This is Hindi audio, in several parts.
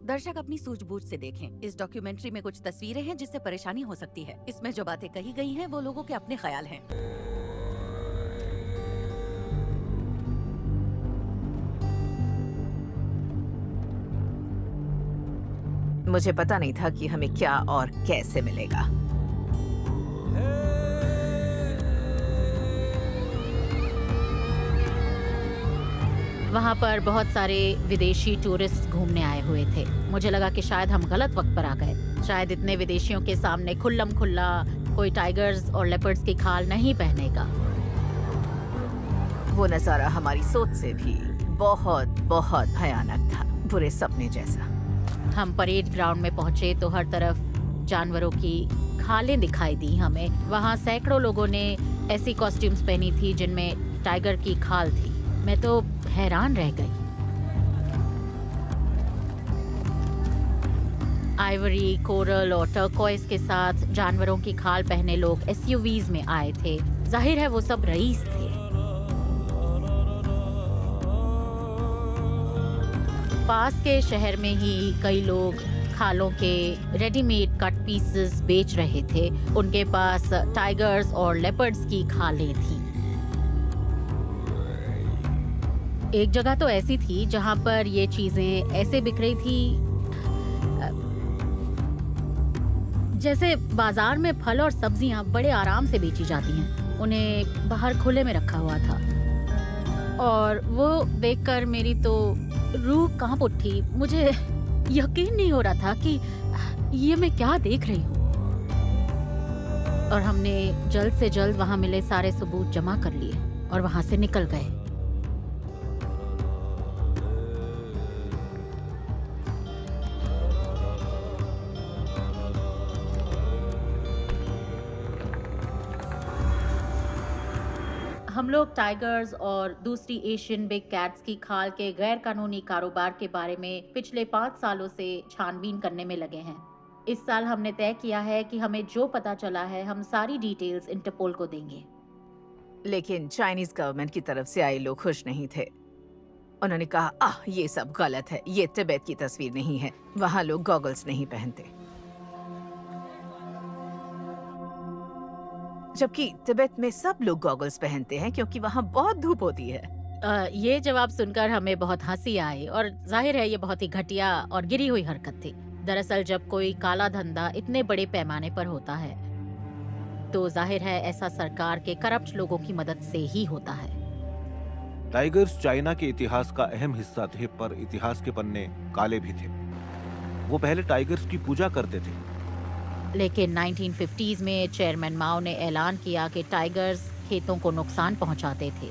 दर्शक अपनी सूझबूझ से देखें। इस डॉक्यूमेंट्री में कुछ तस्वीरें हैं जिससे परेशानी हो सकती है। इसमें जो बातें कही गई हैं वो लोगों के अपने ख्याल हैं। मुझे पता नहीं था कि हमें क्या और कैसे मिलेगा। वहाँ पर बहुत सारे विदेशी टूरिस्ट घूमने आए हुए थे। मुझे लगा कि शायद हम गलत वक्त पर आ गए। शायद इतने विदेशियों के सामने खुल्लम खुल्ला कोई टाइगर्स और लेपर्ड्स की खाल नहीं पहनेगा। वो नजारा हमारी सोच से भी बहुत बहुत भयानक था, बुरे सपने जैसा। हम परेड ग्राउंड में पहुंचे तो हर तरफ जानवरों की खालें दिखाई दी हमें। वहाँ सैकड़ों लोगों ने ऐसी कॉस्ट्यूम्स पहनी थी जिनमें टाइगर की खाल थी। मैं तो हैरान रह गई। आइवरी, कोरल और टर्कोइस के साथ जानवरों की खाल पहने लोग एसयूवीज में आए थे। जाहिर है वो सब रईस थे। पास के शहर में ही कई लोग खालों के रेडीमेड कट पीसेस बेच रहे थे। उनके पास टाइगर्स और लेपर्ड्स की खालें थी। एक जगह तो ऐसी थी जहां पर ये चीजें ऐसे बिक रही थी जैसे बाजार में फल और सब्जियां बड़े आराम से बेची जाती हैं। उन्हें बाहर खुले में रखा हुआ था और वो देखकर मेरी तो रूह कांप उठी। मुझे यकीन नहीं हो रहा था कि ये मैं क्या देख रही हूँ। और हमने जल्द से जल्द वहां मिले सारे सबूत जमा कर लिए और वहां से निकल गए। हम लोग टाइगर्स और दूसरी एशियन बिग कैट्स की खाल के गैर कानूनी कारोबार के बारे में पिछले 5 सालों से छानबीन करने में लगे हैं। इस साल हमने तय किया है कि हमें जो पता चला है हम सारी डिटेल्स इंटरपोल को देंगे। लेकिन चाइनीज गवर्नमेंट की तरफ से आए लोग खुश नहीं थे। उन्होंने कहा ये सब गलत है, ये तिब्बत की तस्वीर नहीं है, वहाँ लोग गॉगल्स नहीं पहनते। जबकि तिब्बत में सब लोग गॉगल्स पहनते हैं क्योंकि वहाँ बहुत धूप होती है। ये जवाब सुनकर हमें बहुत हंसी आई और जाहिर है ये बहुत ही घटिया और गिरी हुई हरकत थी। दरअसल जब कोई काला धंधा इतने बड़े पैमाने पर होता है तो जाहिर है ऐसा सरकार के करप्ट लोगों की मदद से ही होता है। टाइगर्स चाइना के इतिहास का अहम हिस्सा थे, पर इतिहास के पन्ने काले भी थे। वो पहले टाइगर्स की पूजा करते थे। लेकिन 1950s में चेयरमैन माओ ने ऐलान किया कि टाइगर्स खेतों को नुकसान पहुंचाते थे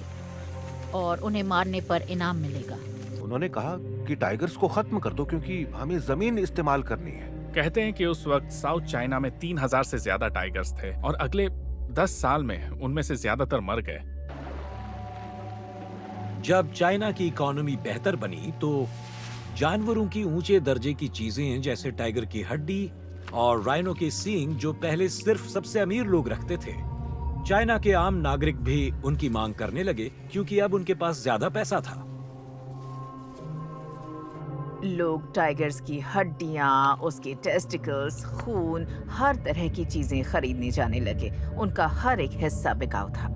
और उन्हें मारने पर इनाम मिलेगा। उन्होंने कहा कि टाइगर्स को खत्म कर दो क्योंकि हमें जमीन इस्तेमाल करनी है। कहते हैं कि उस वक्त साउथ चाइना में 3000 से ज्यादा टाइगर्स थे और अगले 10 साल में उनमें से ज्यादातर मर गए। जब चाइना की इकोनॉमी बेहतर बनी तो जानवरों की ऊंचे दर्जे की चीजें जैसे टाइगर की हड्डी और राइनो के सींग जो पहले सिर्फ सबसे अमीर लोग रखते थे, चाइना के आम नागरिक भी उनकी मांग करने लगे क्योंकि अब उनके पास ज्यादा पैसा था। लोग टाइगर्स की हड्डियां, उसके टेस्टिकल्स, खून, हर तरह की चीजें खरीदने जाने लगे। उनका हर एक हिस्सा बिकाऊ था।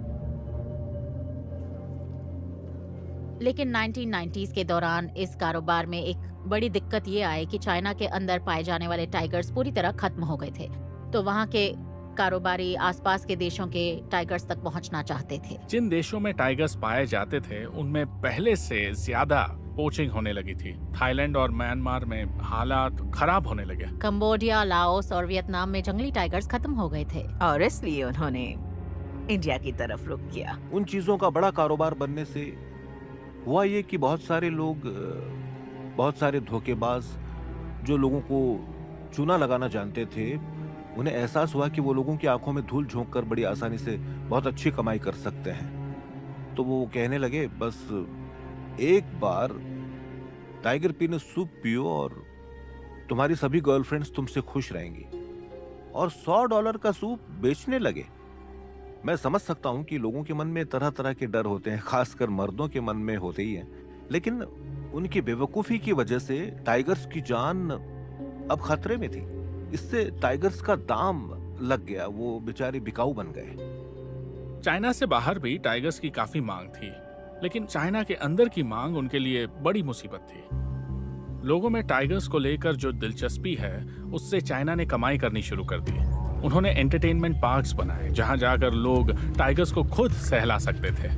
लेकिन 1990s के दौरान इस कारोबार में एक बड़ी दिक्कत ये आई कि चाइना के अंदर पाए जाने वाले टाइगर्स पूरी तरह खत्म हो गए थे। तो वहाँ के कारोबारी आसपास के देशों के टाइगर्स तक पहुँचना चाहते थे। जिन देशों में टाइगर्स पाए जाते थे उनमें पहले से ज्यादा पोचिंग होने लगी थी। थाईलैंड और म्यांमार में हालात खराब होने लगे। कंबोडिया, लाओस और वियतनाम में जंगली टाइगर्स खत्म हो गए थे और इसलिए उन्होंने इंडिया की तरफ रुख किया। उन चीजों का बड़ा कारोबार बनने से हुआ ये कि बहुत सारे लोग, बहुत सारे धोखेबाज जो लोगों को चूना लगाना जानते थे, उन्हें एहसास हुआ कि वो लोगों की आंखों में धूल झोंककर बड़ी आसानी से बहुत अच्छी कमाई कर सकते हैं। तो वो कहने लगे बस एक बार टाइगर पीने सूप पियो और तुम्हारी सभी गर्लफ्रेंड्स तुमसे खुश रहेंगी। और $100 का सूप बेचने लगे। मैं समझ सकता हूं कि लोगों के मन में तरह तरह के डर होते हैं, खासकर मर्दों के मन में होते ही हैं। लेकिन उनकी बेवकूफी की वजह से टाइगर्स की जान अब खतरे में थी। इससे टाइगर्स का दाम लग गया, वो बेचारे बिकाऊ बन गए। चाइना से बाहर भी टाइगर्स की काफी मांग थी, लेकिन चाइना के अंदर की मांग उनके लिए बड़ी मुसीबत थी। लोगों में टाइगर्स को लेकर जो दिलचस्पी है, उससे चाइना ने कमाई करनी शुरू कर दी। उन्होंने एंटरटेनमेंट पार्क्स बनाए जहां जाकर लोग टाइगर्स को खुद सहला सकते थे।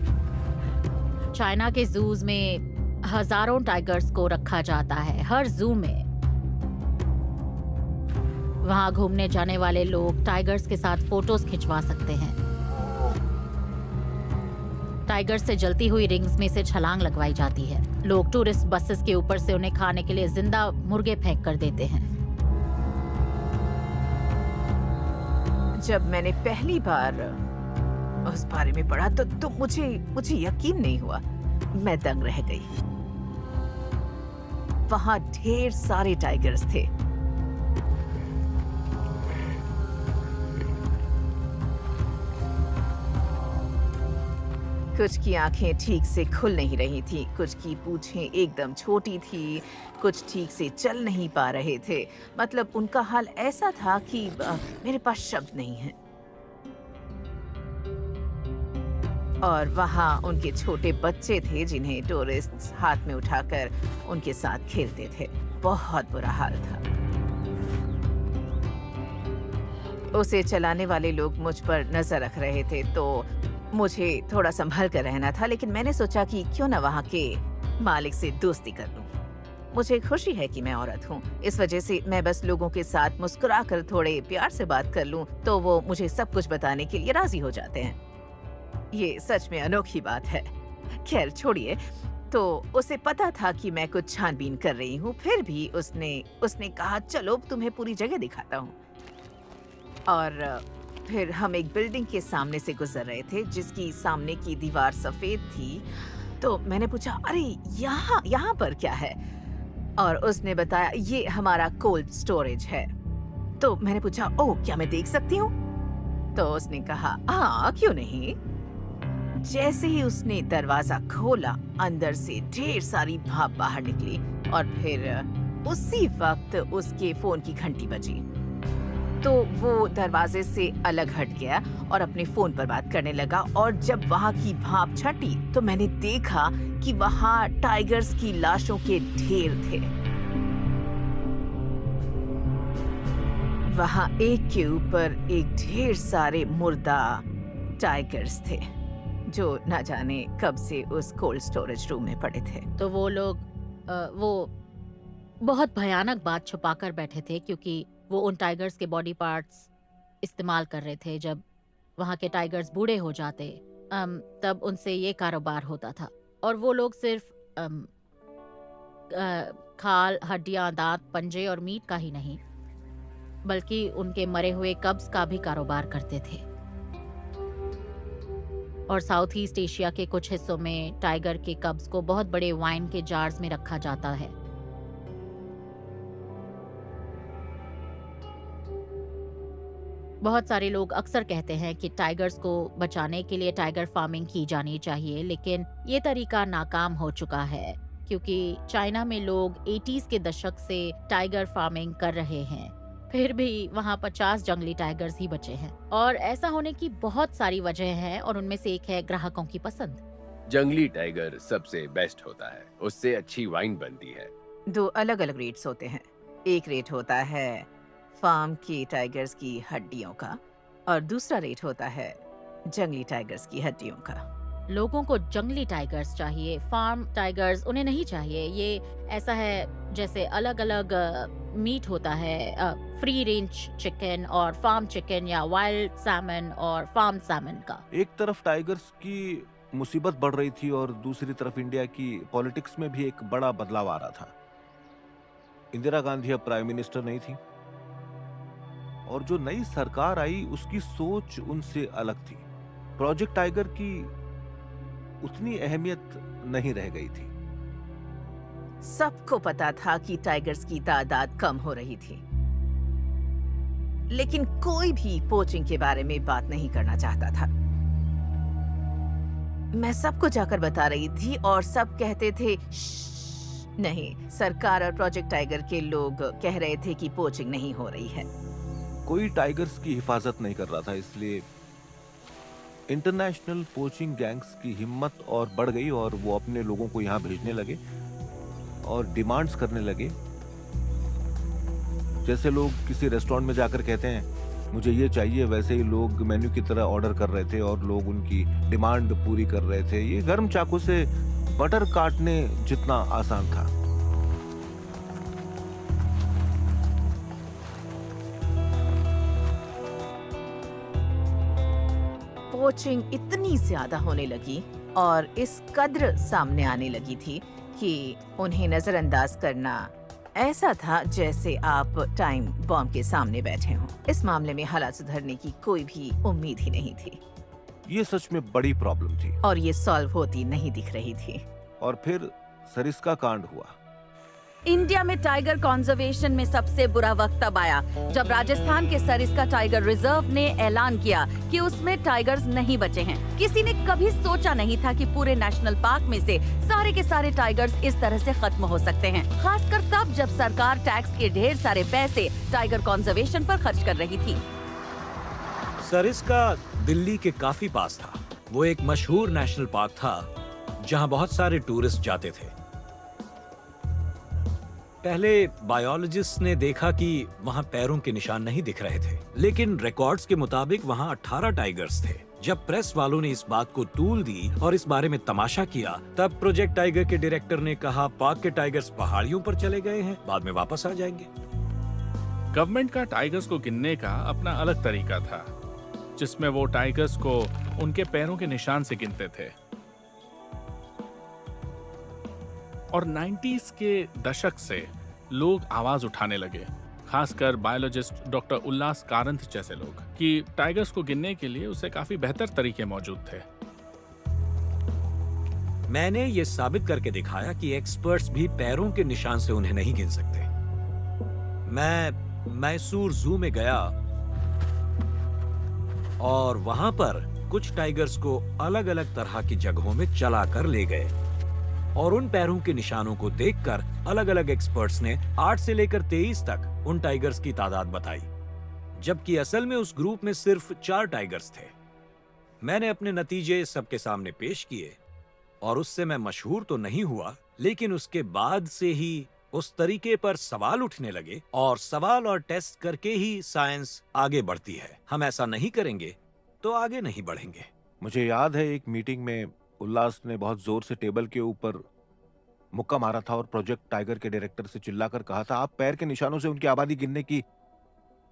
चाइना के जूज में हजारों टाइगर्स को रखा जाता है, हर जू में। वहां घूमने जाने वाले लोग टाइगर्स के साथ फोटोज खिंचवा सकते हैं। टाइगर्स से जलती हुई रिंग्स में से छलांग लगवाई जाती है। लोग टूरिस्ट बसेस के ऊपर से उन्हें खाने के लिए जिंदा मुर्गे फेंक कर देते हैं। जब मैंने पहली बार उस बारे में पढ़ा तो मुझे यकीन नहीं हुआ। मैं दंग रह गई। वहां ढेर सारे टाइगर्स थे। कुछ की आंखें ठीक से खुल नहीं रही थी, कुछ की पूंछें एकदम छोटी थी, कुछ ठीक से चल नहीं पा रहे थे। मतलब उनका हाल ऐसा था कि मेरे पास शब्द नहीं है। और वहां उनके छोटे बच्चे थे जिन्हें टूरिस्ट हाथ में उठाकर उनके साथ खेलते थे। बहुत बुरा हाल था। उसे चलाने वाले लोग मुझ पर नजर रख रहे थे, तो मुझे थोड़ा संभल कर रहना था। लेकिन मैंने सोचा कि क्यों न वहां के मालिक से दोस्ती कर लूं। मुझे खुशी है कि मैं औरत हूं, इस वजह से मैं बस लोगों के साथ मुस्कुराकर थोड़े प्यार से बात कर लूं तो वो मुझे सब कुछ बताने के लिए राजी हो जाते हैं। ये सच में अनोखी बात है। खैर छोड़िए। तो उसे पता था कि मैं कुछ छानबीन कर रही हूँ, फिर भी उसने कहा चलो तुम्हें पूरी जगह दिखाता हूँ। और फिर हम एक बिल्डिंग के सामने से गुजर रहे थे जिसकी सामने की दीवार सफेद थी। तो मैंने पूछा अरे यहाँ पर क्या है? और उसने बताया ये हमारा कोल्ड स्टोरेज है। तो मैंने पूछा ओह क्या मैं देख सकती हूँ? तो उसने कहा हाँ क्यों नहीं। जैसे ही उसने दरवाजा खोला, अंदर से ढेर सारी भाप बाहर निकली और फिर उसी वक्त उसके फोन की घंटी बजी। तो वो दरवाजे से अलग हट गया और अपने फोन पर बात करने लगा। और जब वहां की भाप छटी तो मैंने देखा कि वहां टाइगर्स की लाशों के ढेर थे। वहां एक के ऊपर एक ढेर सारे मुर्दा टाइगर्स थे जो न जाने कब से उस कोल्ड स्टोरेज रूम में पड़े थे। तो वो लोग वो बहुत भयानक बात छुपाकर बैठे थे, क्योंकि वो उन टाइगर्स के बॉडी पार्ट्स इस्तेमाल कर रहे थे। जब वहाँ के टाइगर्स बूढ़े हो जाते तब उनसे ये कारोबार होता था। और वो लोग सिर्फ खाल, हड्डियां, दांत, पंजे और मीट का ही नहीं, बल्कि उनके मरे हुए कब्ज का भी कारोबार करते थे। और साउथ ईस्ट एशिया के कुछ हिस्सों में टाइगर के कब्ज को बहुत बड़े वाइन के जार्स में रखा जाता है। बहुत सारे लोग अक्सर कहते हैं कि टाइगर्स को बचाने के लिए टाइगर फार्मिंग की जानी चाहिए, लेकिन ये तरीका नाकाम हो चुका है क्योंकि चाइना में लोग 80s के दशक से टाइगर फार्मिंग कर रहे हैं। फिर भी वहाँ 50 जंगली टाइगर्स ही बचे हैं। और ऐसा होने की बहुत सारी वजह हैं और उनमें से एक है ग्राहकों की पसंद। जंगली टाइगर सबसे बेस्ट होता है, उससे अच्छी वाइन बनती है। 2 अलग-अलग रेट्स होते हैं। एक रेट होता है फार्म की टाइगर्स की हड्डियों का और दूसरा रेट होता है जंगली टाइगर्स की हड्डियों का। लोगों को जंगली टाइगर्स चाहिए, फार्म टाइगर्स उन्हें नहीं चाहिए। ये ऐसा है जैसे अलग अलग मीट होता है, फ्री रेंज चिकन और फार्म चिकन या वाइल्ड सैमन और फार्म सैमन का। एक तरफ टाइगर्स की मुसीबत बढ़ रही थी और दूसरी तरफ इंडिया की पॉलिटिक्स में भी एक बड़ा बदलाव आ रहा था। इंदिरा गांधी अब प्राइम मिनिस्टर नहीं थी और जो नई सरकार आई उसकी सोच उनसे अलग थी। प्रोजेक्ट टाइगर की उतनी अहमियत नहीं रह गई थी। सबको पता था कि टाइगर्स की तादाद कम हो रही थी, लेकिन कोई भी पोचिंग के बारे में बात नहीं करना चाहता था। मैं सबको जाकर बता रही थी और सब कहते थे श्श्श, नहीं, सरकार और प्रोजेक्ट टाइगर के लोग कह रहे थे कि पोचिंग नहीं हो रही है। कोई टाइगर्स की हिफाजत नहीं कर रहा था, इसलिए इंटरनेशनल पोचिंग गैंग्स की हिम्मत और बढ़ गई और वो अपने लोगों को यहाँ भेजने लगे और डिमांड्स करने लगे। जैसे लोग किसी रेस्टोरेंट में जाकर कहते हैं मुझे ये चाहिए, वैसे ही लोग मेन्यू की तरह ऑर्डर कर रहे थे और लोग उनकी डिमांड पूरी कर रहे थे। ये गर्म चाकू से बटर काटने जितना आसान था। पोचिंग इतनी ज्यादा होने लगी और इस कद्र सामने आने लगी थी कि उन्हें नजरअंदाज करना ऐसा था जैसे आप टाइम बॉम्ब के सामने बैठे हों। इस मामले में हालात सुधरने की कोई भी उम्मीद ही नहीं थी ये सच में बड़ी प्रॉब्लम थी और ये सॉल्व होती नहीं दिख रही थी। और फिर सरिस्का कांड हुआ। इंडिया में टाइगर कंजर्वेशन में सबसे बुरा वक्त तब आया जब राजस्थान के सरिस्का टाइगर रिजर्व ने ऐलान किया कि उसमें टाइगर्स नहीं बचे हैं। किसी ने कभी सोचा नहीं था कि पूरे नेशनल पार्क में से सारे के सारे टाइगर्स इस तरह से खत्म हो सकते हैं, खासकर तब जब सरकार टैक्स के ढेर सारे पैसे टाइगर कंजर्वेशन पर खर्च कर रही थी। सरिस्का दिल्ली के काफी पास था। वो एक मशहूर नेशनल पार्क था जहां बहुत सारे टूरिस्ट जाते थे। पहले बायोलॉजिस्ट ने देखा कि वहां पैरों के निशान नहीं दिख रहे थे, लेकिन रिकॉर्ड्स के मुताबिक वहां 18 टाइगर्स थे। जब प्रेस वालों ने इस बात को तूल दी और इस बारे में तमाशा किया, तब प्रोजेक्ट टाइगर के डायरेक्टर ने कहा पार्क के टाइगर्स पहाड़ियों पर चले गए हैं, बाद में वापस आ जाएंगे। गवर्नमेंट का टाइगर्स को गिनने का अपना अलग तरीका था, जिसमें वो टाइगर्स को उनके पैरों के निशान से गिनते थे। और 90s के दशक से लोग आवाज उठाने लगे, खासकर बायोलॉजिस्ट डॉक्टर उल्लास कारंथ जैसे लोग, कि टाइगर्स को गिनने के लिए उसे काफी बेहतर तरीके मौजूद थे। मैंने ये साबित करके दिखाया कि एक्सपर्ट्स भी पैरों के निशान से उन्हें नहीं गिन सकते। मैं मैसूर जू में गया और वहां पर कुछ टाइगर्स को अलग अलग तरह की जगहों में चला कर ले गए और उन पैरों के निशानों को देखकर अलग अलग एक्सपर्ट्स ने 8 से लेकर 23 तक उन टाइगर्स की तादाद बताई, जबकि असल में उस ग्रुप में सिर्फ 4 टाइगर्स थे। मैंने अपने नतीजे सबके सामने पेश किए और उससे मैं मशहूर तो नहीं हुआ, लेकिन उसके बाद से ही उस तरीके पर सवाल उठने लगे और सवाल और टेस्ट करके ही साइंस आगे बढ़ती है। हम ऐसा नहीं करेंगे तो आगे नहीं बढ़ेंगे। मुझे याद है एक मीटिंग में उल्लास ने बहुत जोर से टेबल के ऊपर मुक्का मारा था और प्रोजेक्ट टाइगर के डायरेक्टर से चिल्लाकर कहा था, आप पैर के निशानों से उनकी आबादी गिनने की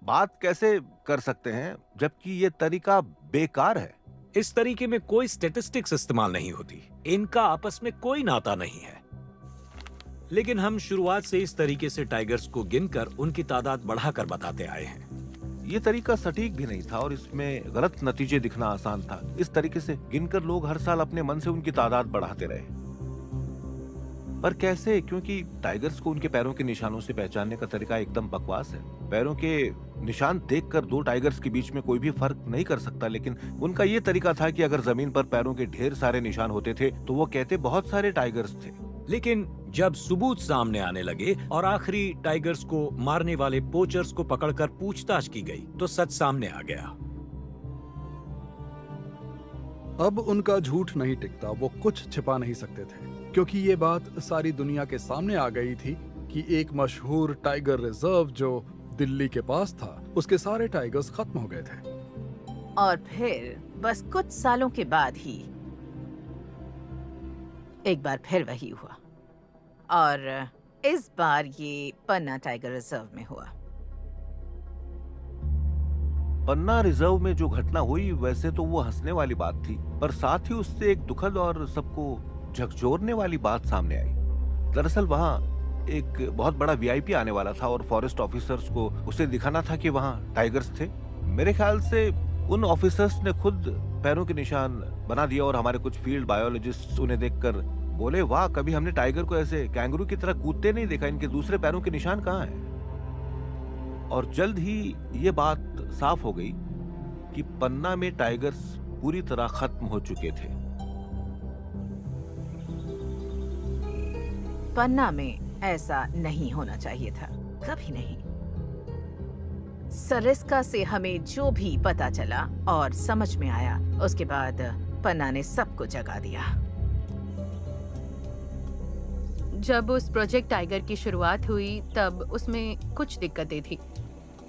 बात कैसे कर सकते हैं, जबकि ये तरीका बेकार है। इस तरीके में कोई स्टैटिस्टिक्स इस्तेमाल नहीं होती, इनका आपस में कोई नाता नहीं है। लेकिन हम शुरुआत से इस तरीके से टाइगर्स को गिनकर उनकी तादाद बढ़ाकर बताते आए हैं। ये तरीका सटीक भी नहीं था और इसमें गलत नतीजे दिखना आसान था। इस तरीके से गिनकर लोग हर साल अपने मन से उनकी तादाद बढ़ाते रहे। पर कैसे? क्योंकि टाइगर्स को उनके पैरों के निशानों से पहचानने का तरीका एकदम बकवास है। पैरों के निशान देखकर 2 टाइगर्स के बीच में कोई भी फर्क नहीं कर सकता, लेकिन उनका ये तरीका था कि अगर जमीन पर पैरों के ढेर सारे निशान होते थे तो वो कहते बहुत सारे टाइगर्स थे। लेकिन जब सबूत सामने आने लगे और आखिरी टाइगर्स को मारने वाले पोचर्स को पकड़कर पूछताछ की गई, तो सच सामने आ गया। अब उनका झूठ नहीं टिकता, वो कुछ छिपा नहीं सकते थे, क्योंकि ये बात सारी दुनिया के सामने आ गई थी कि एक मशहूर टाइगर रिजर्व जो दिल्ली के पास था, उसके सारे टाइगर्स खत्म हो गए थे। और फिर बस कुछ सालों के बाद ही एक बार फिर वही हुआ, और इस बार ये पन्ना टाइगर रिजर्व में हुआ। पन्ना रिजर्व में जो घटना हुई वैसे तो वो हंसने वाली बात थी, पर साथ ही उससे एक दुखद और सबको झकझोरने वाली बात सामने आई। दरअसल वहाँ एक बहुत बड़ा वीआईपी आने वाला था और फॉरेस्ट ऑफिसर्स को उसे दिखाना था कि वहाँ टाइगर्स थे। मेरे ख्याल से उन ऑफिसर्स ने खुद पैरों के निशान बना दिया और हमारे कुछ फील्ड बायोलॉजिस्ट उन्हें देखकर बोले, वाह, कभी हमने टाइगर को ऐसे कैंगरू की तरह कूदते नहीं देखा, इनके दूसरे पैरों के निशान कहाँ हैं? और जल्द ही ये बात साफ हो गई कि पन्ना में टाइगर्स पूरी तरह खत्म हो चुके थे। पन्ना में ऐसा नहीं होना चाहिए था, कभी नहीं। सरिस्का से हमें जो भी पता चला और समझ में आया, उसके बाद पन्ना ने सबको जगा दिया। जब उस प्रोजेक्ट टाइगर की शुरुआत हुई तब उसमें कुछ दिक्कतें थी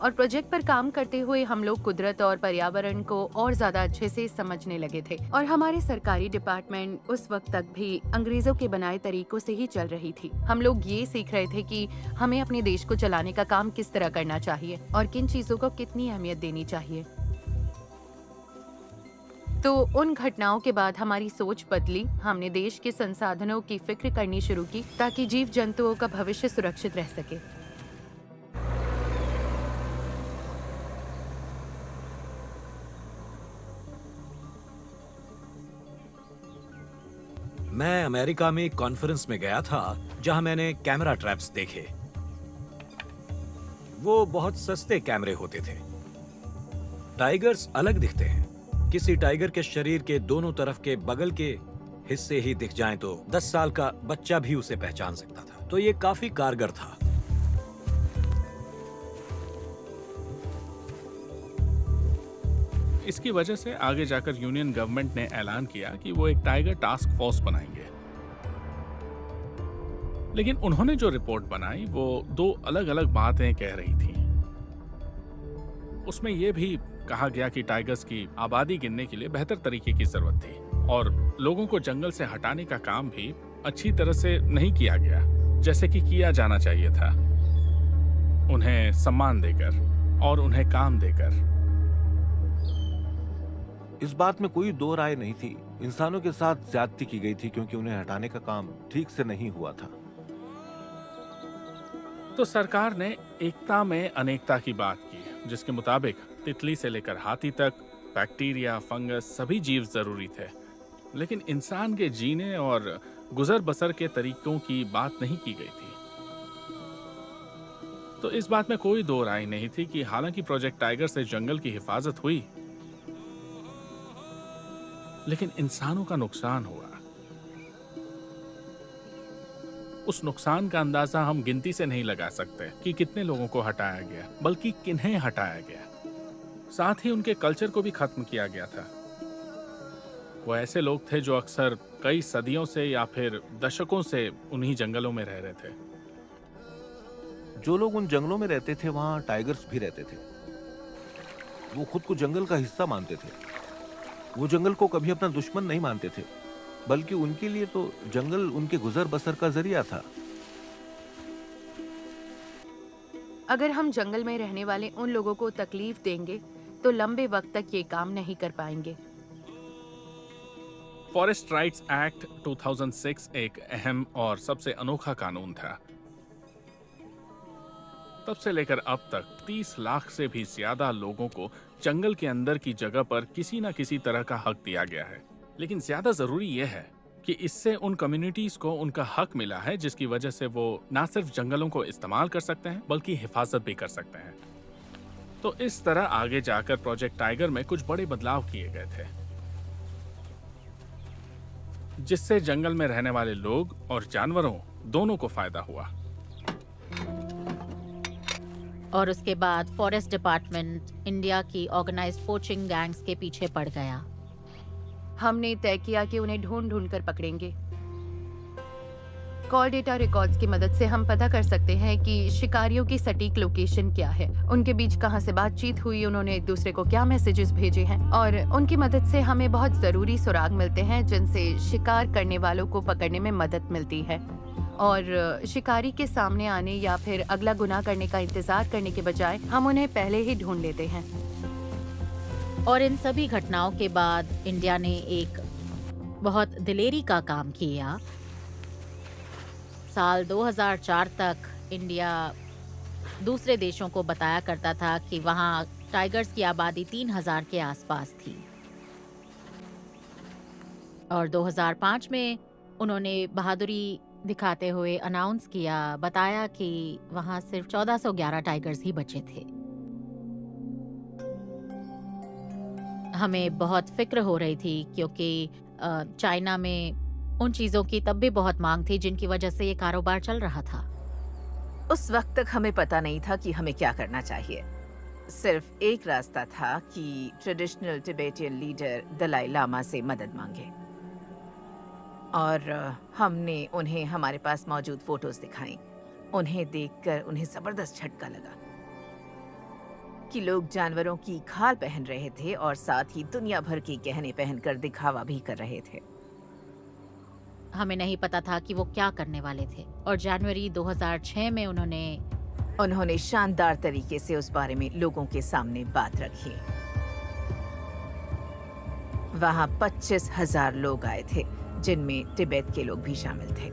और प्रोजेक्ट पर काम करते हुए हम लोग कुदरत और पर्यावरण को और ज्यादा अच्छे से समझने लगे थे और हमारे सरकारी डिपार्टमेंट उस वक्त तक भी अंग्रेजों के बनाए तरीकों से ही चल रही थी। हम लोग ये सीख रहे थे कि हमें अपने देश को चलाने का काम किस तरह करना चाहिए और किन चीजों को कितनी अहमियत देनी चाहिए। तो उन घटनाओं के बाद हमारी सोच बदली। हमने देश के संसाधनों की फिक्र करनी शुरू की ताकि जीव जंतुओं का भविष्य सुरक्षित रह सके। मैं अमेरिका में एक कॉन्फ्रेंस में गया था जहां मैंने कैमरा ट्रैप्स देखे। वो बहुत सस्ते कैमरे होते थे। टाइगर्स अलग दिखते हैं। किसी टाइगर के शरीर के दोनों तरफ के बगल के हिस्से ही दिख जाएं तो 10 साल का बच्चा भी उसे पहचान सकता था। तो ये काफी कारगर था। इसकी वजह से आगे जाकर यूनियन गवर्नमेंट ने ऐलान किया कि वो एक टाइगर टास्क फोर्स बनाएंगे। लेकिन उन्होंने जो रिपोर्ट बनाई वो दो अलग अलग बातें कह रही थी। उसमें यह भी कहा गया कि टाइगर्स की आबादी गिनने के लिए बेहतर तरीके की जरूरत थी और लोगों को जंगल से हटाने का काम भी अच्छी तरह से नहीं किया गया जैसे कि किया जाना चाहिए था, उन्हें सम्मान देकर और उन्हें काम देकर। इस बात में कोई दो राय नहीं थी। इंसानों के साथ ज्यादती की गई थी क्योंकि उन्हें हटाने का काम ठीक से नहीं हुआ था। तो सरकार ने एकता में अनेकता की बात की, जिसके मुताबिक तितली से लेकर हाथी तक बैक्टीरिया, फंगस सभी जीव जरूरी थे, लेकिन इंसान के जीने और गुजर बसर के तरीकों की बात नहीं की गई थी। तो इस बात में कोई दो राय नहीं थी कि हालांकि प्रोजेक्ट टाइगर से जंगल की हिफाजत हुई, लेकिन इंसानों का नुकसान हुआ। उस नुकसान का अंदाजा हम गिनती से नहीं लगा सकते कि कितने लोगों को हटाया गया, बल्कि किन्हें हटाया गया। साथ ही उनके कल्चर को भी खत्म किया गया था। वो ऐसे लोग थे जो अक्सर कई सदियों से या फिर दशकों से उन्हीं जंगलों में रह रहे थे। जो लोग उन जंगलों में रहते थे वहां टाइगर्स भी रहते थे। वो खुद को जंगल का हिस्सा मानते थे। वो जंगल को कभी अपना दुश्मन नहीं मानते थे, बल्कि उनके लिए तो जंगल उनके गुजर बसर का जरिया था। अगर हम जंगल में रहने वाले उन लोगों को तकलीफ देंगे तो लंबे वक्त तक ये काम नहीं कर पाएंगे। फॉरेस्ट राइट्स एक्ट 2006 एक अहम और सबसे अनोखा कानून था। तब से लेकर अब तक 30 लाख से भी ज्यादा लोगों को जंगल के अंदर की जगह पर किसी न किसी तरह का हक दिया गया है। लेकिन ज्यादा जरूरी यह है कि इससे उन कम्युनिटीज को उनका हक मिला है, जिसकी वजह से वो ना सिर्फ जंगलों को इस्तेमाल कर सकते हैं बल्कि हिफाजत भी कर सकते हैं। तो इस तरह आगे जाकर प्रोजेक्ट टाइगर में कुछ बड़े बदलाव किए गए थे, जिससे जंगल में रहने वाले लोग और जानवरों दोनों को फायदा हुआ। और उसके बाद फॉरेस्ट डिपार्टमेंट इंडिया की ऑर्गेनाइज्ड पोचिंग गैंग्स के पीछे पड़ गया। हमने तय किया कि उन्हें ढूंढ ढूंढ कर पकड़ेंगे। कॉल डेटा रिकॉर्ड्स की मदद से हम पता कर सकते हैं कि शिकारियों की सटीक लोकेशन क्या है, उनके बीच कहां से बातचीत हुई, उन्होंने एक दूसरे को क्या मैसेजेस भेजे हैं, और उनकी मदद से हमें बहुत जरूरी सुराग मिलते हैं जिनसे शिकार करने वालों को पकड़ने में मदद मिलती है। और शिकारी के सामने आने या फिर अगला गुनाह करने का इंतजार करने के बजाय हम उन्हें पहले ही ढूंढ लेते हैं। और इन सभी घटनाओं के बाद इंडिया ने एक बहुत दिलेरी का काम किया। साल 2004 तक इंडिया दूसरे देशों को बताया करता था कि वहाँ टाइगर्स की आबादी 3000 के आसपास थी, और 2005 में उन्होंने बहादुरी दिखाते हुए अनाउंस किया, बताया कि वहाँ सिर्फ 1411 टाइगर्स ही बचे थे। हमें बहुत फिक्र हो रही थी क्योंकि चाइना में उन चीजों की तब भी बहुत मांग थी जिनकी वजह से ये कारोबार चल रहा था। उस वक्त तक हमें पता नहीं था कि हमें क्या करना चाहिए। सिर्फ एक रास्ता था कि traditional Tibetan leader Dalai Lama से मदद मांगे। और हमने उन्हें हमारे पास मौजूद फोटोज दिखाई। उन्हें देखकर उन्हें जबरदस्त झटका लगा कि लोग जानवरों की खाल पहन रहे थे और साथ ही दुनिया भर के गहने पहनकर दिखावा भी कर रहे थे। हमें नहीं पता था कि वो क्या करने वाले थे, और जनवरी 2006 में उन्होंने शानदार तरीके से उस बारे में लोगों के सामने बात रखी। वहां 25,000 लोग आए थे, जिनमें तिब्बत के लोग भी शामिल थे।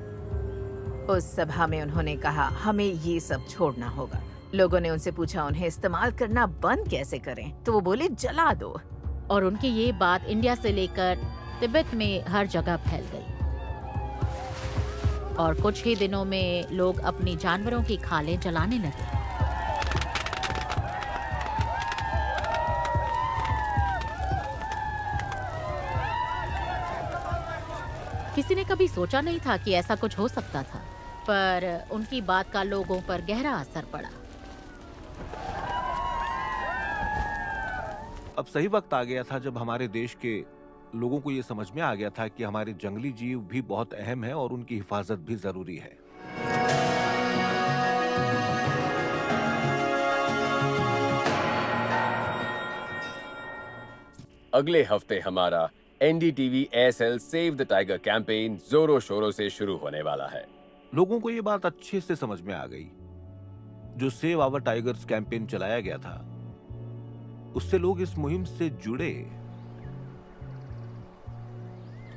उस सभा में उन्होंने कहा, हमें ये सब छोड़ना होगा। लोगों ने उनसे पूछा उन्हें इस्तेमाल करना बंद कैसे करें, तो वो बोले जला दो। और उनकी ये बात इंडिया से लेकर तिब्बत में हर जगह फैल गई, और कुछ ही दिनों में लोग अपनी जानवरों की खालें जलाने लगे। किसी ने कभी सोचा नहीं था कि ऐसा कुछ हो सकता था, पर उनकी बात का लोगों पर गहरा असर पड़ा। अब सही वक्त आ गया था जब हमारे देश के लोगों को ये समझ में आ गया था कि हमारे जंगली जीव भी बहुत अहम है और उनकी हिफाजत भी जरूरी है। अगले हफ्ते हमारा NDTV ASL save the tiger campaign जोरों शोरों से शुरू होने वाला है। लोगों को ये बात अच्छे से समझ में आ गई। जो सेव आवर टाइगर्स कैंपेन चलाया गया था, उससे लोग इस मुहिम से जुड़े।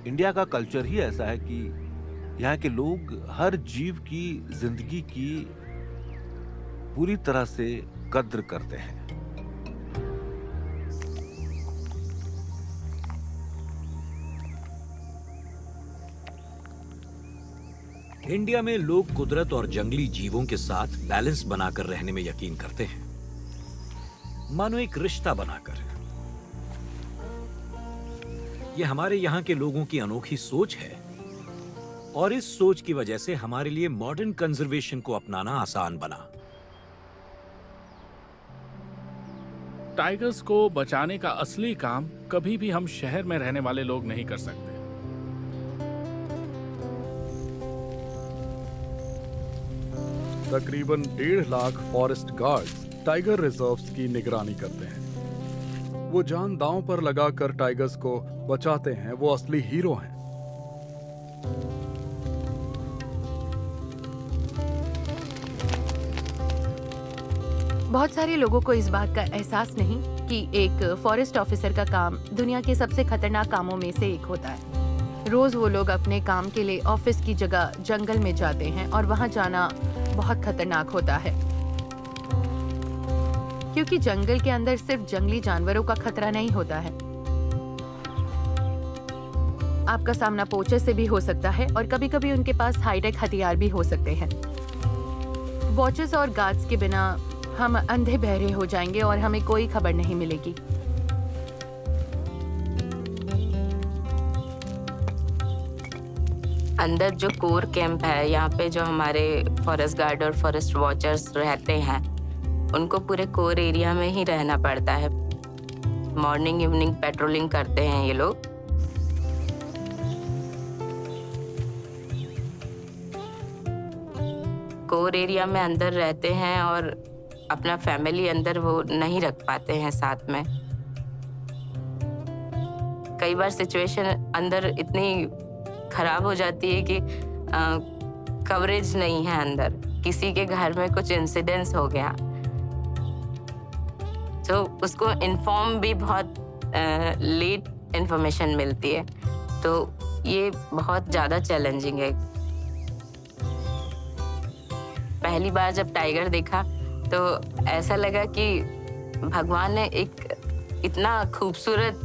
इंडिया का कल्चर ही ऐसा है कि यहाँ के लोग हर जीव की जिंदगी की पूरी तरह से कद्र करते हैं। इंडिया में लोग कुदरत और जंगली जीवों के साथ बैलेंस बनाकर रहने में यकीन करते हैं, मानो एक रिश्ता बनाकर। यह हमारे यहाँ के लोगों की अनोखी सोच है, और इस सोच की वजह से हमारे लिए मॉडर्न कंजर्वेशन को अपनाना आसान बना। टाइगर्स को बचाने का असली काम कभी भी हम शहर में रहने वाले लोग नहीं कर सकते। तकरीबन 1.5 lakh forest guards tiger reserves की निगरानी करते हैं। वो जान दांव पर लगाकर टाइगर्स को बचाते हैं। वो असली हीरो हैं। बहुत सारे लोगों को इस बात का एहसास नहीं कि एक फॉरेस्ट ऑफिसर का काम दुनिया के सबसे खतरनाक कामों में से एक होता है। रोज वो लोग अपने काम के लिए ऑफिस की जगह जंगल में जाते हैं, और वहां जाना बहुत खतरनाक होता है, क्योंकि जंगल के अंदर सिर्फ जंगली जानवरों का खतरा नहीं होता है। आपका सामना पोचर से भी हो सकता है, और कभी-कभी उनके पास हाईटेक हथियार भी हो सकते हैं। वॉचर्स और गार्ड्स के बिना हम अंधे बहरे हो जाएंगे और हमें कोई खबर नहीं मिलेगी। अंदर जो कोर कैंप है, यहाँ पे जो हमारे फॉरेस्ट गार्ड और फॉरेस्ट वॉचर्स रहते हैं, उनको पूरे कोर एरिया में ही रहना पड़ता है। मॉर्निंग इवनिंग पेट्रोलिंग करते हैं ये लोग। कोर एरिया में अंदर रहते हैं और अपना फैमिली अंदर वो नहीं रख पाते हैं साथ में। कई बार सिचुएशन अंदर इतनी खराब हो जाती है कि कवरेज नहीं है अंदर। किसी के घर में कुछ इंसिडेंट्स हो गया तो उसको इन्फॉर्म भी बहुत लेट इंफॉर्मेशन मिलती है, तो ये बहुत ज़्यादा चैलेंजिंग है। पहली बार जब टाइगर देखा तो ऐसा लगा कि भगवान ने एक इतना खूबसूरत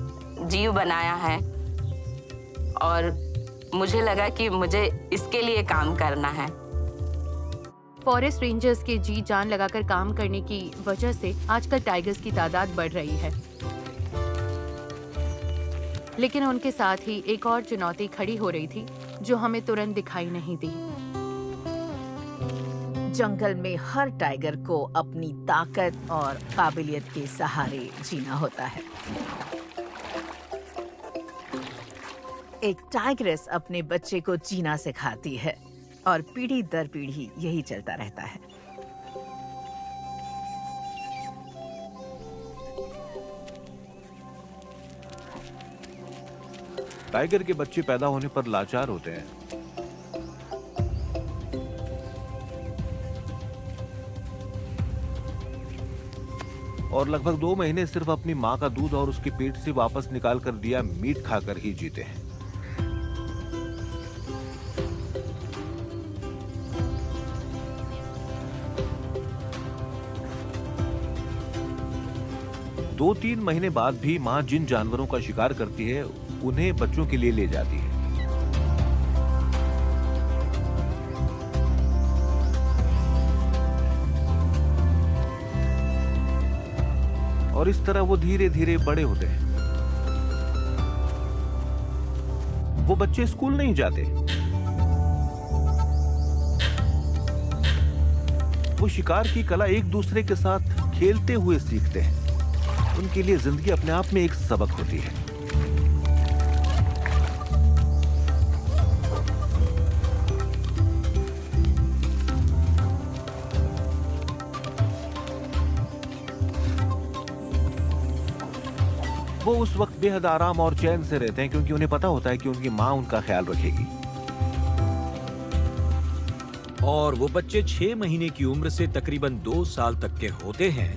जीव बनाया है, और मुझे लगा कि मुझे इसके लिए काम करना है। फॉरेस्ट रेंजर्स के जी जान लगाकर काम करने की वजह से आजकल टाइगर्स की तादाद बढ़ रही है, लेकिन उनके साथ ही एक और चुनौती खड़ी हो रही थी, जो हमें तुरंत दिखाई नहीं दी। जंगल में हर टाइगर को अपनी ताकत और काबिलियत के सहारे जीना होता है। एक टाइग्रेस अपने बच्चे को जीना सिखाती है और पीढ़ी दर पीढ़ी यही चलता रहता है। टाइगर के बच्चे पैदा होने पर लाचार होते हैं। और लगभग 2 महीने सिर्फ अपनी माँ का दूध और उसके पेट से वापस निकाल कर दिया मीट खाकर ही जीते हैं। दो 3 महीने बाद भी माँ जिन जानवरों का शिकार करती है उन्हें बच्चों के लिए ले जाती है। और इस तरह वो धीरे धीरे बड़े होते हैं। वो बच्चे स्कूल नहीं जाते। वो शिकार की कला एक दूसरे के साथ खेलते हुए सीखते हैं। उनके लिए जिंदगी अपने आप में एक सबक होती है। वो उस वक्त बेहद आराम और चैन से रहते हैं क्योंकि उन्हें पता होता है कि उनकी माँ उनका ख्याल रखेगी। और वो बच्चे 6 महीने की उम्र से तकरीबन 2 साल तक के होते हैं।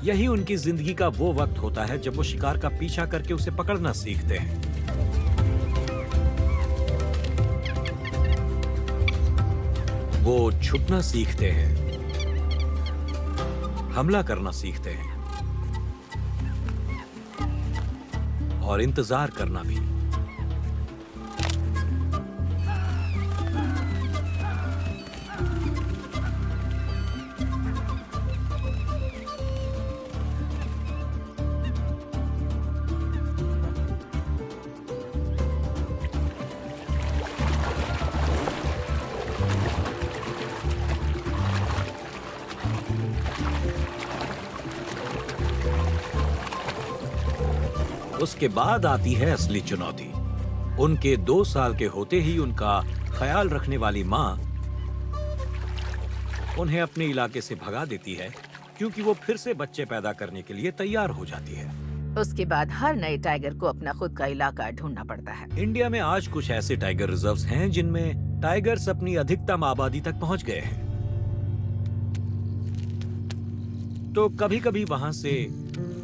यही उनकी जिंदगी का वो वक्त होता है जब वो शिकार का पीछा करके उसे पकड़ना सीखते हैं। वो छुपना सीखते हैं, हमला करना सीखते हैं और इंतजार करना भी। उसके बाद आती है असली चुनौती। उनके 2 साल के होते ही उनका ख्याल रखने वाली माँ उन्हें अपने इलाके से भगा देती है क्योंकि वो फिर से बच्चे पैदा करने के लिए तैयार हो जाती है। उसके बाद हर नए टाइगर को अपना खुद का इलाका ढूंढना पड़ता है। इंडिया में आज कुछ ऐसे टाइगर रिजर्व्स हैं जिनमें टाइगर्स अपनी अधिकतम आबादी तक पहुंच गए हैं। तो कभी-कभी वहां से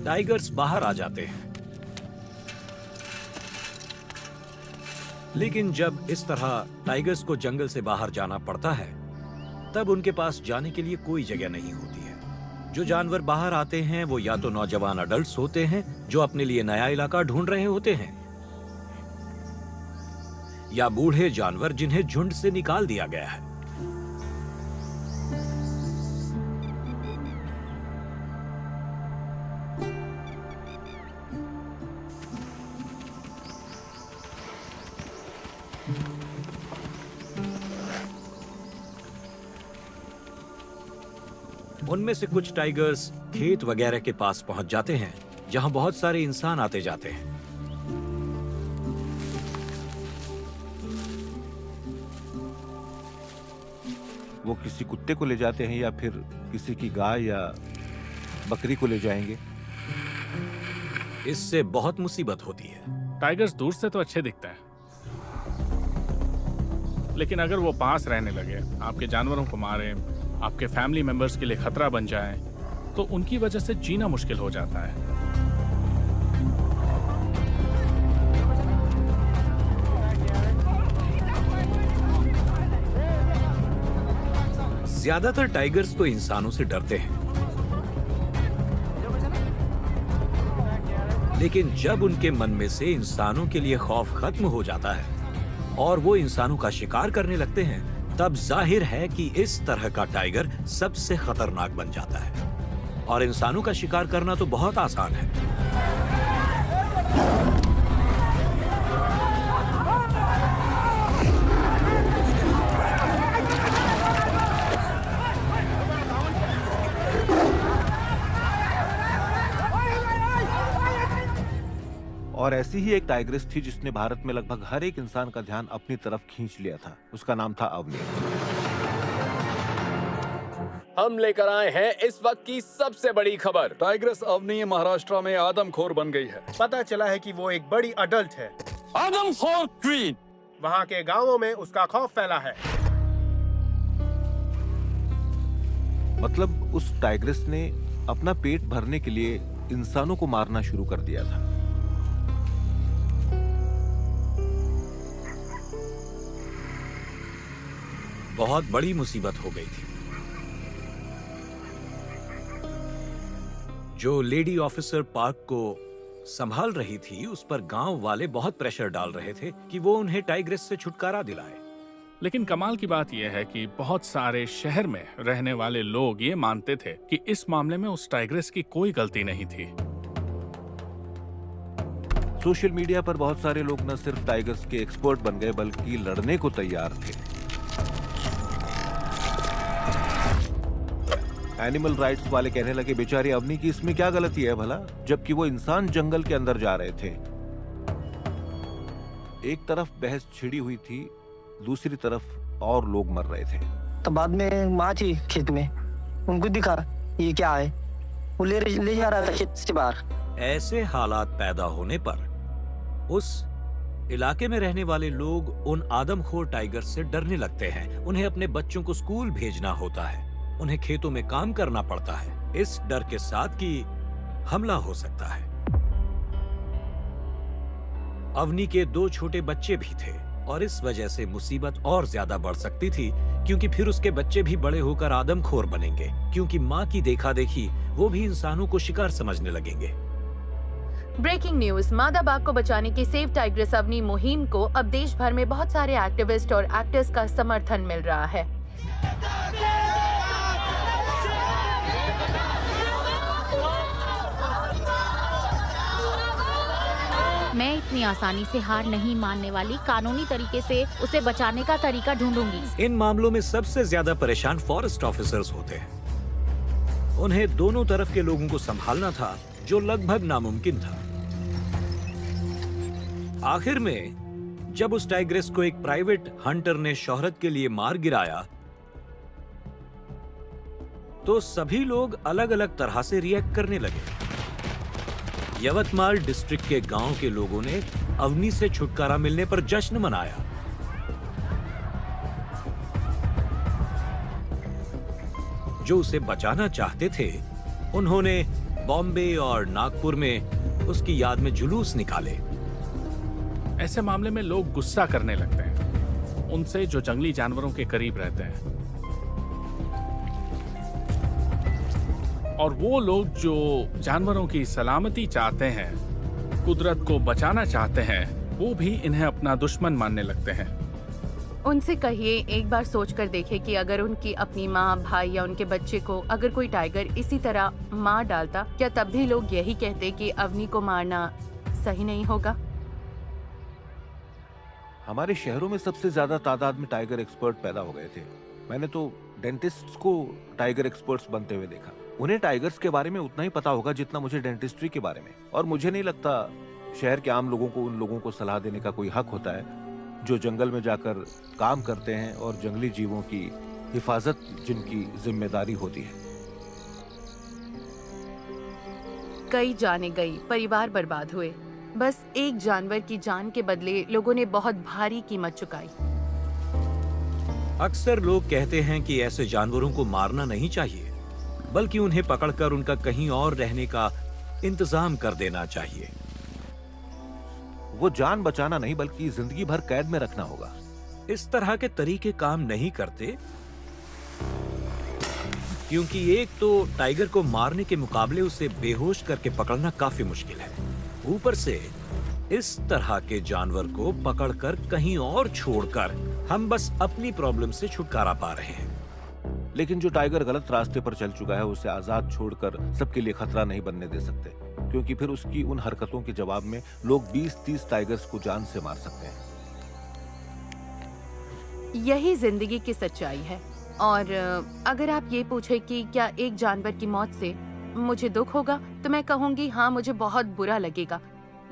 टाइगर्स बाहर आ जाते हैं। लेकिन जब इस तरह टाइगर्स को जंगल से बाहर जाना पड़ता है, तब उनके पास जाने के लिए कोई जगह नहीं होती है। जो जानवर बाहर आते हैं वो या तो नौजवान अडल्ट्स होते हैं जो अपने लिए नया इलाका ढूंढ रहे होते हैं, या बूढ़े जानवर जिन्हें झुंड से निकाल दिया गया है। उनमें से कुछ टाइगर्स खेत वगैरह के पास पहुंच जाते हैं जहां बहुत सारे इंसान आते जाते हैं। वो किसी कुत्ते को ले जाते हैं या फिर किसी की गाय या बकरी को ले जाएंगे। इससे बहुत मुसीबत होती है। टाइगर्स दूर से तो अच्छे दिखते हैं, लेकिन अगर वो पास रहने लगे, आपके जानवरों को मारे, आपके फैमिली मेंबर्स के लिए खतरा बन जाए, तो उनकी वजह से जीना मुश्किल हो जाता है। ज्यादातर टाइगर्स तो इंसानों से डरते हैं, लेकिन जब उनके मन में से इंसानों के लिए खौफ खत्म हो जाता है और वो इंसानों का शिकार करने लगते हैं, तब जाहिर है कि इस तरह का टाइगर सबसे खतरनाक बन जाता है। और इंसानों का शिकार करना तो बहुत आसान है। और ऐसी ही एक टाइग्रेस थी जिसने भारत में लगभग हर एक इंसान का ध्यान अपनी तरफ खींच लिया था। उसका नाम था अवनी। हम लेकर आए हैं इस वक्त की सबसे बड़ी खबर। टाइग्रेस अवनी महाराष्ट्र में आदमखोर बन गई है। पता चला है कि वो एक बड़ी अडल्ट है। आदमखोर क्वीन। वहाँ के गांवों में उसका खौफ फैला है। मतलब उस टाइग्रेस ने अपना पेट भरने के लिए इंसानों को मारना शुरू कर दिया था। बहुत बड़ी मुसीबत हो गई थी। जो लेडी ऑफिसर पार्क को संभाल रही थी, उस पर गांव वाले बहुत प्रेशर डाल रहे थे कि वो उन्हें टाइग्रेस से छुटकारा दिलाए। लेकिन कमाल की बात यह है कि बहुत सारे शहर में रहने वाले लोग ये मानते थे कि इस मामले में उस टाइग्रेस की कोई गलती नहीं थी। सोशल मीडिया पर बहुत सारे लोग न सिर्फ टाइगर्स के एक्सपर्ट बन गए बल्कि लड़ने को तैयार थे। एनिमल राइट्स वाले कहने लगे बेचारी अवनी की इसमें क्या गलती है भला, जबकि वो इंसान जंगल के अंदर जा रहे थे। एक तरफ बहस छिड़ी हुई थी, दूसरी तरफ और लोग मर रहे थे। तो बाद में माँ थी खेत में, उनको दिखा ये क्या है, वो ले जा रहा था खेत से बाहर। ऐसे हालात पैदा होने पर उस इलाके में रहने वाले लोग उन आदमखोर टाइगर से डरने लगते हैं। उन्हें अपने बच्चों को स्कूल भेजना होता है, उन्हें खेतों में काम करना पड़ता है, इस डर के साथ कि हमला हो सकता है। अवनी के 2 छोटे बच्चे भी थे और इस वजह से मुसीबत और ज्यादा बढ़ सकती थी, क्योंकि फिर उसके बच्चे भी बड़े होकर आदमखोर बनेंगे, क्योंकि माँ की देखा देखी वो भी इंसानों को शिकार समझने लगेंगे। ब्रेकिंग न्यूज, मादा बाघ को बचाने की सेव टाइग्रेस अवनी मुहिम को अब देश भर में बहुत सारे एक्टिविस्ट और एक्टर्स का समर्थन मिल रहा है। मैं इतनी आसानी से हार नहीं मानने वाली, कानूनी तरीके से उसे बचाने का तरीका ढूंढूंगी। इन मामलों में सबसे ज्यादा परेशान फॉरेस्ट ऑफिसर्स होते हैं। उन्हें दोनों तरफ के लोगों को संभालना था, जो लगभग नामुमकिन था। आखिर में जब उस टाइग्रेस को एक प्राइवेट हंटर ने शोहरत के लिए मार गिराया, तो सभी लोग अलग अलग तरह से रिएक्ट करने लगे। यवतमाल डिस्ट्रिक्ट के गांव के लोगों ने अवनी से छुटकारा मिलने पर जश्न मनाया। जो उसे बचाना चाहते थे, उन्होंने बॉम्बे और नागपुर में उसकी याद में जुलूस निकाले। ऐसे मामले में लोग गुस्सा करने लगते हैं उनसे जो जंगली जानवरों के करीब रहते हैं, और वो लोग जो जानवरों की सलामती चाहते हैं, कुदरत को बचाना चाहते हैं, वो भी इन्हें अपना दुश्मन मानने लगते हैं। उनसे कहिए एक बार सोच कर देखे कि अगर उनकी अपनी माँ, भाई या उनके बच्चे को अगर कोई टाइगर इसी तरह मार डालता, क्या तब भी लोग यही कहते कि अवनी को मारना सही नहीं होगा? हमारे शहरों में सबसे ज्यादा तादाद में टाइगर एक्सपर्ट पैदा हो गए थे। मैंने तो डेंटिस्ट्स को टाइगर एक्सपर्ट्स बनते हुए देखा। उन्हें टाइगर्स के बारे में उतना ही पता होगा जितना मुझे डेंटिस्ट्री के बारे में। और मुझे नहीं लगता शहर के आम लोगों को उन लोगों को सलाह देने का कोई हक होता है जो जंगल में जाकर काम करते हैं और जंगली जीवों की हिफाजत जिनकी जिम्मेदारी होती है। कई जाने गई, परिवार बर्बाद हुए। बस एक जानवर की जान के बदले लोगों ने बहुत भारी कीमत चुकाई। अक्सर लोग कहते हैं कि ऐसे जानवरों को मारना नहीं चाहिए, बल्कि उन्हें पकड़कर उनका कहीं और रहने का इंतजाम कर देना चाहिए। वो जान बचाना नहीं बल्कि जिंदगी भर कैद में रखना होगा। इस तरह के तरीके काम नहीं करते, क्योंकि एक तो टाइगर को मारने के मुकाबले उसे बेहोश करके पकड़ना काफी मुश्किल है। ऊपर से इस तरह के जानवर को पकड़कर कहीं और छोड़कर हम बस अपनी प्रॉब्लम से छुटकारा पा रहे हैं। लेकिन जो टाइगर गलत रास्ते पर चल चुका है उसे आजाद छोड़कर सबके लिए खतरा नहीं बनने दे सकते, क्योंकि फिर उसकी उन हरकतों के जवाब में लोग 20-30 टाइगर्स को जान से मार सकते हैं। यही जिंदगी की सच्चाई है। और अगर आप ये पूछे कि क्या एक जानवर की मौत से मुझे दुख होगा, तो मैं कहूंगी हाँ, मुझे बहुत बुरा लगेगा।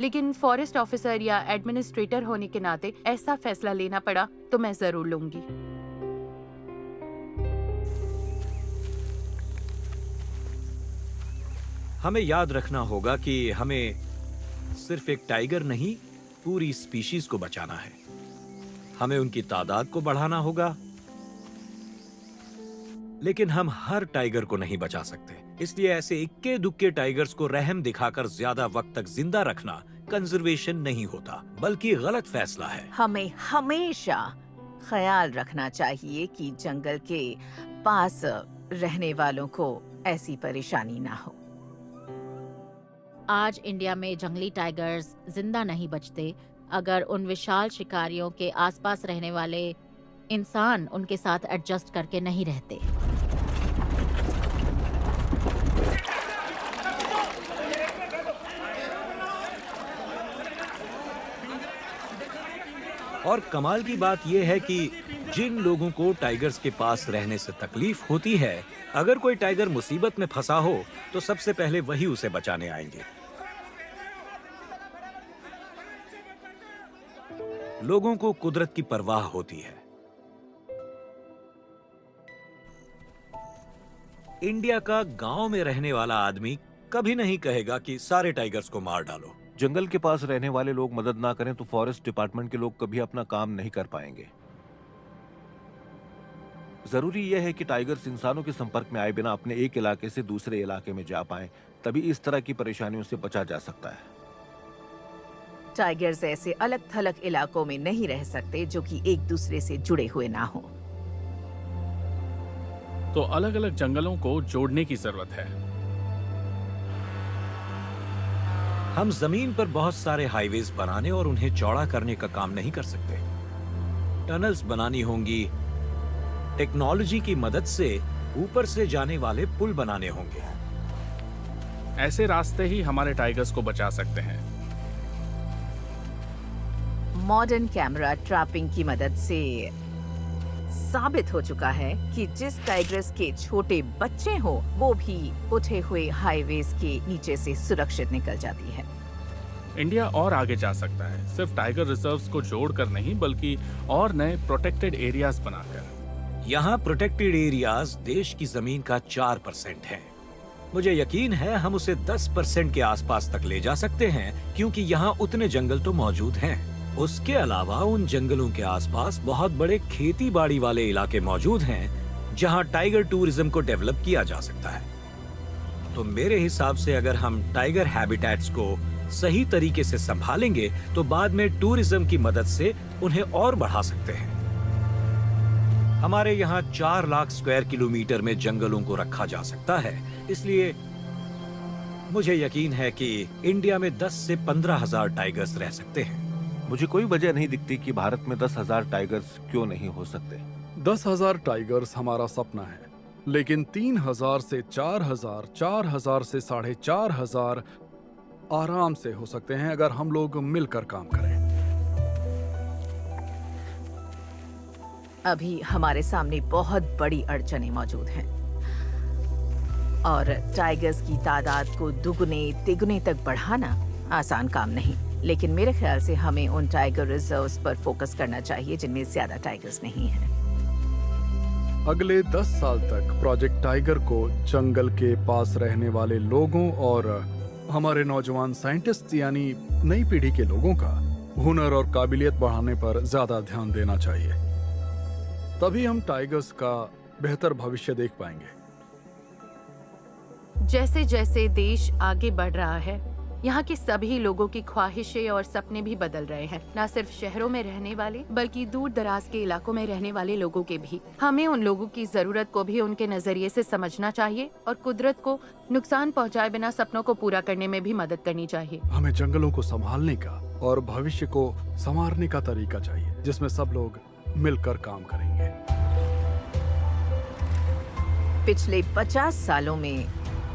लेकिन फॉरेस्ट ऑफिसर या एडमिनिस्ट्रेटर होने के नाते ऐसा फैसला लेना पड़ा तो मैं जरूर लूंगी। हमें याद रखना होगा कि हमें सिर्फ एक टाइगर नहीं, पूरी स्पीशीज को बचाना है। हमें उनकी तादाद को बढ़ाना होगा, लेकिन हम हर टाइगर को नहीं बचा सकते। इसलिए ऐसे इक्के दुक्के टाइगर्स को रहम दिखाकर ज्यादा वक्त तक जिंदा रखना कंजर्वेशन नहीं होता, बल्कि गलत फैसला है। हमें हमेशा ख्याल रखना चाहिए कि जंगल के पास रहने वालों को ऐसी परेशानी ना हो। आज इंडिया में जंगली टाइगर्स जिंदा नहीं बचते अगर उन विशाल शिकारियों के आसपास रहने वाले इंसान उनके साथ एडजस्ट करके नहीं रहते। और कमाल की बात यह है कि जिन लोगों को टाइगर्स के पास रहने से तकलीफ होती है, अगर कोई टाइगर मुसीबत में फंसा हो तो सबसे पहले वही उसे बचाने आएंगे। लोगों को कुदरत की परवाह होती है। इंडिया का गांव में रहने वाला आदमी कभी नहीं कहेगा कि सारे टाइगर्स को मार डालो। जंगल के पास रहने वाले लोग मदद ना करें तो फॉरेस्ट डिपार्टमेंट के लोग कभी अपना काम नहीं कर पाएंगे। जरूरी यह है कि टाइगर्स इंसानों के संपर्क में आए बिना अपने एक इलाके से दूसरे इलाके में जा पाएं, तभी इस तरह की परेशानियों से बचा जा सकता है। टाइगर्स ऐसे अलग थलग इलाकों में नहीं रह सकते जो कि एक दूसरे से जुड़े हुए ना हो। तो अलग अलग जंगलों को जोड़ने की जरूरत है। हम जमीन पर बहुत सारे हाईवेज बनाने और उन्हें चौड़ा करने का काम नहीं कर सकते। टनल्स बनानी होंगी, टेक्नोलॉजी की मदद से ऊपर से जाने वाले पुल बनाने होंगे। ऐसे रास्ते ही हमारे टाइगर्स को बचा सकते हैं। मॉडर्न कैमरा ट्रैपिंग की मदद से साबित हो चुका है कि जिस टाइगर्स के छोटे बच्चे हो वो भी उठे हुए हाईवेज के नीचे से सुरक्षित निकल जाती है। इंडिया और आगे जा सकता है, सिर्फ टाइगर रिजर्व्स को जोड़कर नहीं बल्कि और नए प्रोटेक्टेड एरियाज बनाकर। यहाँ प्रोटेक्टेड एरियाज देश की जमीन का 4% है। मुझे यकीन है हम उसे 10% के आसपास तक ले जा सकते हैं, क्योंकि यहाँ उतने जंगल तो मौजूद हैं। उसके अलावा उन जंगलों के आसपास बहुत बड़े खेती बाड़ी वाले इलाके मौजूद हैं, जहाँ टाइगर टूरिज्म को डेवलप किया जा सकता है। तो मेरे हिसाब से अगर हम टाइगर हैबिटेट्स को सही तरीके से संभालेंगे तो बाद में टूरिज्म की मदद से उन्हें और बढ़ा सकते हैं। हमारे यहाँ 4 लाख स्क्वायर किलोमीटर में जंगलों को रखा जा सकता है, इसलिए मुझे यकीन है कि इंडिया में 10 से 15,000 टाइगर्स रह सकते हैं। मुझे कोई वजह नहीं दिखती कि भारत में 10,000 टाइगर्स क्यों नहीं हो सकते। 10,000 टाइगर्स हमारा सपना है, लेकिन 3,000 से 4,000, 4,000 से 4,500 आराम से हो सकते हैं अगर हम लोग मिलकर काम करें। अभी हमारे सामने बहुत बड़ी अड़चनें मौजूद हैं और टाइगर्स की तादाद को दुगने तिगुने तक बढ़ाना आसान काम नहीं, लेकिन मेरे ख्याल से हमें उन टाइगर रिजर्व्स पर फोकस करना चाहिए जिनमें ज्यादा टाइगर्स नहीं हैं। अगले 10 साल तक प्रोजेक्ट टाइगर को जंगल के पास रहने वाले लोगों और हमारे नौजवान साइंटिस्ट यानी नई पीढ़ी के लोगों का हुनर और काबिलियत बढ़ाने पर ज्यादा ध्यान देना चाहिए। तभी हम टाइगर्स का बेहतर भविष्य देख पाएंगे। जैसे जैसे देश आगे बढ़ रहा है, यहाँ के सभी लोगों की ख्वाहिशें और सपने भी बदल रहे हैं, न सिर्फ शहरों में रहने वाले बल्कि दूर दराज के इलाकों में रहने वाले लोगों के भी। हमें उन लोगों की जरूरत को भी उनके नजरिए से समझना चाहिए और कुदरत को नुकसान पहुँचाए बिना सपनों को पूरा करने में भी मदद करनी चाहिए। हमें जंगलों को संभालने का और भविष्य को संवारने का तरीका चाहिए जिसमें सब लोग मिलकर काम करेंगे। पिछले 50 सालों में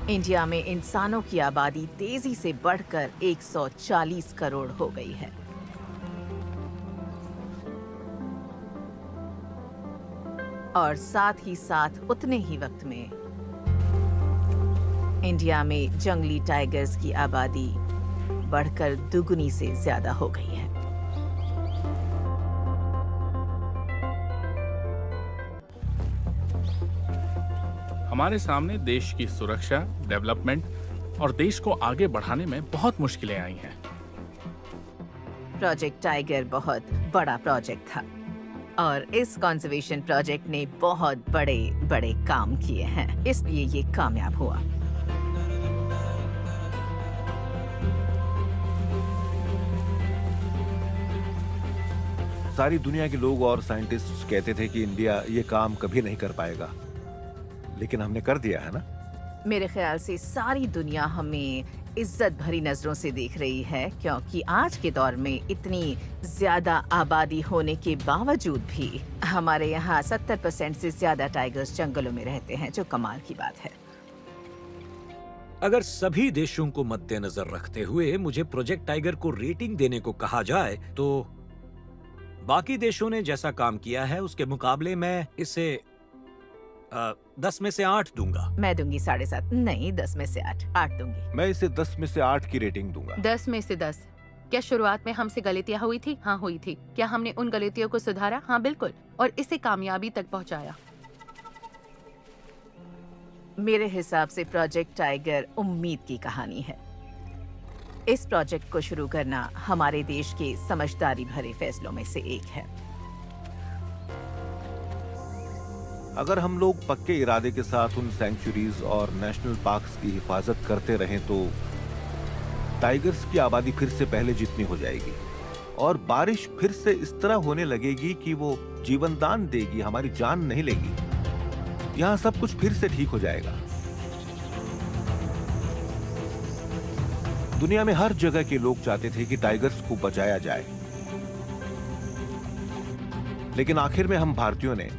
इंडिया में इंसानों की आबादी तेजी से बढ़कर 140 करोड़ हो गई है। और साथ ही साथ उतने ही वक्त में इंडिया में जंगली टाइगर्स की आबादी बढ़कर दुगुनी से ज्यादा हो गई है। हमारे सामने देश की सुरक्षा, डेवलपमेंट और देश को आगे बढ़ाने में बहुत मुश्किलें आई हैं। प्रोजेक्ट टाइगर बहुत बड़ा प्रोजेक्ट था और इस कंजर्वेशन प्रोजेक्ट ने बहुत बड़े बड़े काम किए हैं, इसलिए ये कामयाब हुआ। सारी दुनिया के लोग और साइंटिस्ट कहते थे कि इंडिया ये काम कभी नहीं कर पाएगा, लेकिन हमने कर दिया है ना। मेरे ख्याल से सारी दुनिया हमें इज्जत भरी नजरों से देख रही है, क्योंकि आज के दौर में इतनी ज्यादा आबादी होने के बावजूद भी हमारे यहाँ 70% से ज्यादा टाइगर्स जंगलों में रहते हैं, जो कमाल की बात है। अगर सभी देशों को मद्देनजर रखते हुए मुझे प्रोजेक्ट टाइगर को रेटिंग देने को कहा जाए तो बाकी देशों ने जैसा काम किया है उसके मुकाबले मैं इसे 10 में से 8 दूंगा। मैं दूंगी 7.5, नहीं 10 में से 8 दूंगी। मैं इसे 10 में से 8 की रेटिंग दूंगा। 10 में से 10। क्या शुरुआत में हमसे गलतियां हुई थी? हाँ हुई थी। क्या हमने उन गलतियों को सुधारा? हाँ बिल्कुल, और इसे कामयाबी तक पहुंचाया। मेरे हिसाब से प्रोजेक्ट टाइगर उम्मीद की कहानी है। इस प्रोजेक्ट को शुरू करना हमारे देश के समझदारी भरे फैसलों में से एक है। अगर हम लोग पक्के इरादे के साथ उन सैंक्चुरीज और नेशनल पार्क्स की हिफाजत करते रहें तो टाइगर्स की आबादी फिर से पहले जितनी हो जाएगी और बारिश फिर से इस तरह होने लगेगी कि वो जीवनदान देगी, हमारी जान नहीं लेगी। यहाँ सब कुछ फिर से ठीक हो जाएगा। दुनिया में हर जगह के लोग चाहते थे कि टाइगर्स को बचाया जाए, लेकिन आखिर में हम भारतीयों ने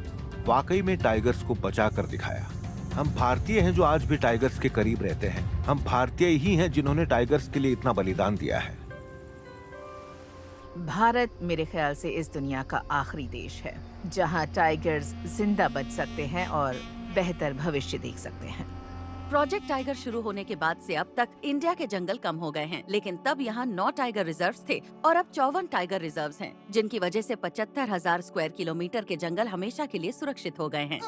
वाकई में टाइगर्स को बचा कर दिखाया। हम भारतीय हैं जो आज भी टाइगर्स के करीब रहते हैं। हम भारतीय ही हैं जिन्होंने टाइगर्स के लिए इतना बलिदान दिया है। भारत मेरे ख्याल से इस दुनिया का आखिरी देश है जहां टाइगर्स जिंदा बच सकते हैं और बेहतर भविष्य देख सकते हैं। प्रोजेक्ट टाइगर शुरू होने के बाद से अब तक इंडिया के जंगल कम हो गए हैं, लेकिन तब यहाँ 9 टाइगर रिजर्व्स थे और अब 54 टाइगर रिजर्व्स हैं, जिनकी वजह से 75,000 स्क्वायर किलोमीटर के जंगल हमेशा के लिए सुरक्षित हो गए हैं।